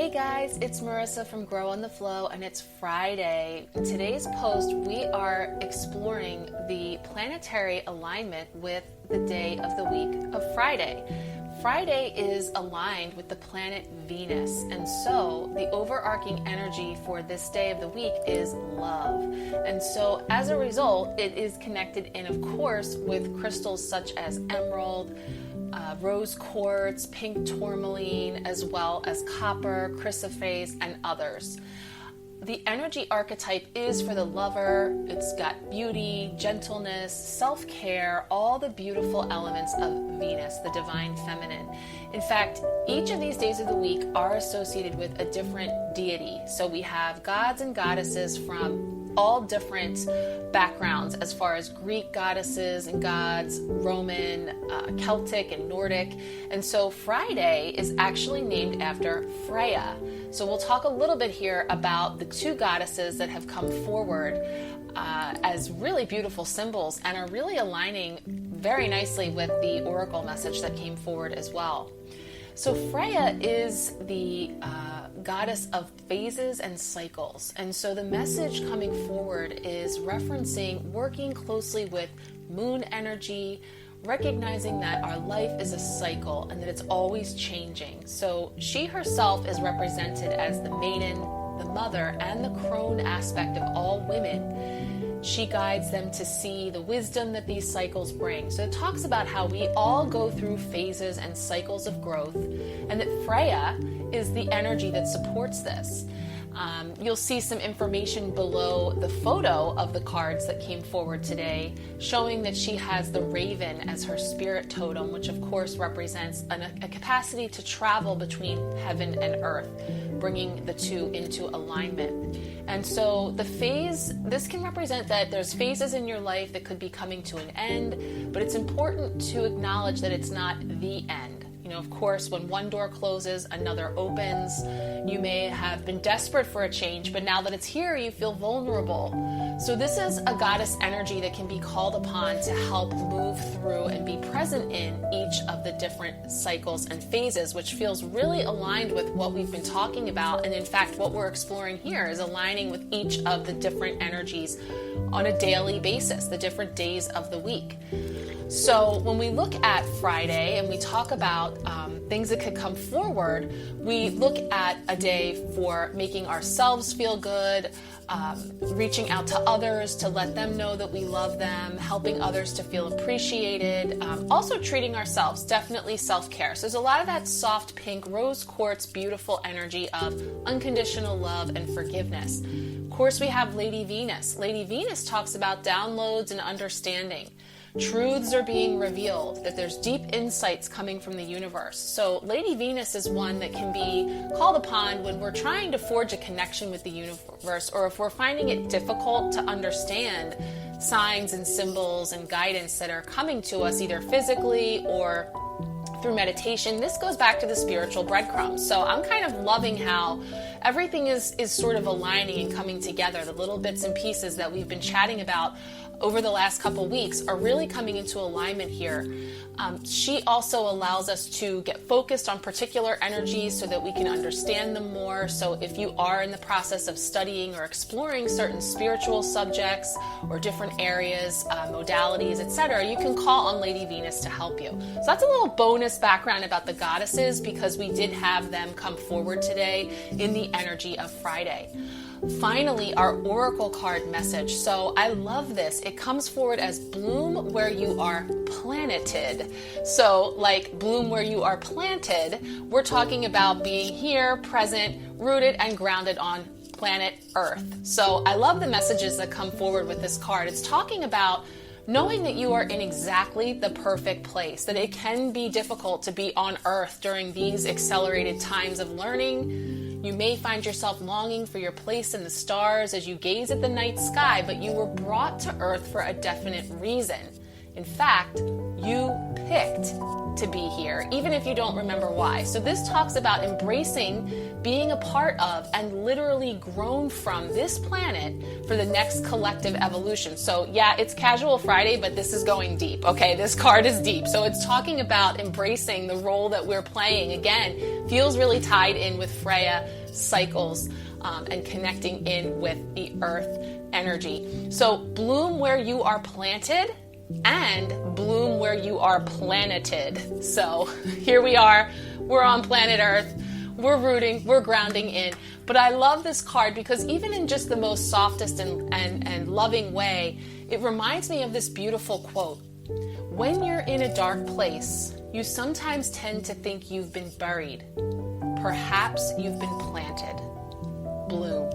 Hey guys, it's Marissa from Grow on the Flow, and it's Friday. In today's post, we are exploring the planetary alignment with the day of the week of Friday. Friday is aligned with the planet Venus, and so the overarching energy for this day of the week is love. And so as a result, it is connected in, of course, with crystals such as emerald, rose quartz, pink tourmaline, as well as copper, chrysoprase, and others. The energy archetype is for the lover. It's got beauty, gentleness, self-care, all the beautiful elements of Venus, the divine feminine. In fact, each of these days of the week are associated with a different deity. So we have gods and goddesses from all different backgrounds as far as Greek goddesses and gods, Roman, Celtic, and Nordic. And so Friday is actually named after Freya. So we'll talk a little bit here about the two goddesses that have come forward as really beautiful symbols and are really aligning very nicely with the oracle message that came forward as well. So Freya is the goddess of phases and cycles. And so the message coming forward is referencing working closely with moon energy, recognizing that our life is a cycle and that it's always changing. So she herself is represented as the maiden, the mother, and the crone aspect of all women. She guides them to see the wisdom that these cycles bring. So it talks about how we all go through phases and cycles of growth, and that Freya is the energy that supports this. You'll see some information below the photo of the cards that came forward today, showing that she has the raven as her spirit totem, which of course represents a capacity to travel between heaven and earth, bringing the two into alignment. And so this can represent that there's phases in your life that could be coming to an end, but it's important to acknowledge that it's not the end. You know, of course, when one door closes, another opens. You may have been desperate for a change, but now that it's here, you feel vulnerable. So this is a goddess energy that can be called upon to help move through and be present in each of the different cycles and phases, which feels really aligned with what we've been talking about. And in fact, what we're exploring here is aligning with each of the different energies on a daily basis, the different days of the week. So when we look at Friday and we talk about things that could come forward, we look at a day for making ourselves feel good, reaching out to others to let them know that we love them, helping others to feel appreciated, also treating ourselves, definitely self-care. So there's a lot of that soft pink rose quartz, beautiful energy of unconditional love and forgiveness. Of course, we have Lady Venus. Lady Venus talks about downloads and understanding. Truths are being revealed, that there's deep insights coming from the universe. So Lady Venus is one that can be called upon when we're trying to forge a connection with the universe, or if we're finding it difficult to understand signs and symbols and guidance that are coming to us either physically or through meditation. This goes back to the spiritual breadcrumbs. So I'm kind of loving how everything is sort of aligning and coming together. The little bits and pieces that we've been chatting about over the last couple weeks are really coming into alignment here. She also allows us to get focused on particular energies so that we can understand them more. So if you are in the process of studying or exploring certain spiritual subjects or different areas, modalities, etc., you can call on Lady Venus to help you. So that's a little bonus background about the goddesses, because we did have them come forward today in the energy of Friday. Finally, our oracle card message. So I love this. It comes forward as bloom where you are planeted. So like bloom where you are planted, we're talking about being here, present, rooted, and grounded on planet Earth. So I love the messages that come forward with this card. It's talking about knowing that you are in exactly the perfect place, that it can be difficult to be on Earth during these accelerated times of learning. You may find yourself longing for your place in the stars as you gaze at the night sky, but you were brought to Earth for a definite reason. In fact, you picked to be here, even if you don't remember why. So this talks about embracing being a part of and literally grown from this planet for the next collective evolution. So yeah, it's Casual Friday, but this is going deep, okay? This card is deep. So it's talking about embracing the role that we're playing. Again, feels really tied in with Freya cycles and connecting in with the earth energy. So bloom where you are planted and bloom where you are planeted. So here we are, we're on planet Earth, we're rooting, we're grounding in. But I love this card because even in just the most softest and loving way, it reminds me of this beautiful quote. When you're in a dark place, you sometimes tend to think you've been buried. Perhaps you've been planted. Bloom.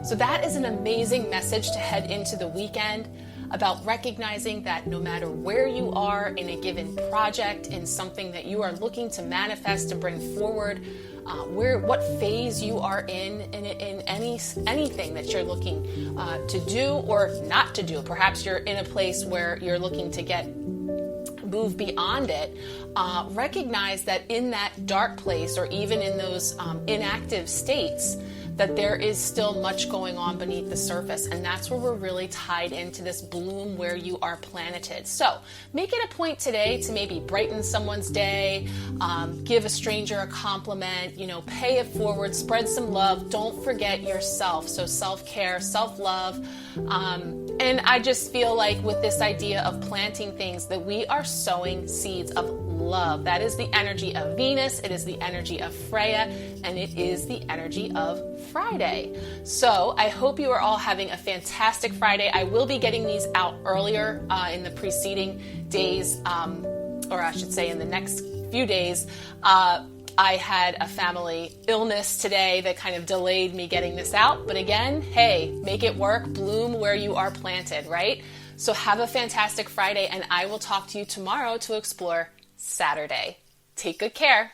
So that is an amazing message to head into the weekend, about recognizing that no matter where you are in a given project, in something that you are looking to manifest, to bring forward, what phase you are in anything that you're looking to do or not to do. Perhaps you're in a place where you're looking to move beyond it. Recognize that in that dark place, or even in those inactive states, that there is still much going on beneath the surface. And that's where we're really tied into this bloom where you are planeted. So make it a point today to maybe brighten someone's day, give a stranger a compliment, pay it forward, spread some love. Don't forget yourself. So self-care, self-love. And I just feel like with this idea of planting things, that we are sowing seeds of love. That is the energy of Venus, it is the energy of Freya, and it is the energy of Friday. So I hope you are all having a fantastic Friday. I will be getting these out earlier in the preceding days, or I should say in the next few days. I had a family illness today that kind of delayed me getting this out. But again, hey, make it work. Bloom where you are planted, right? So have a fantastic Friday, and I will talk to you tomorrow to explore Saturday. Take good care.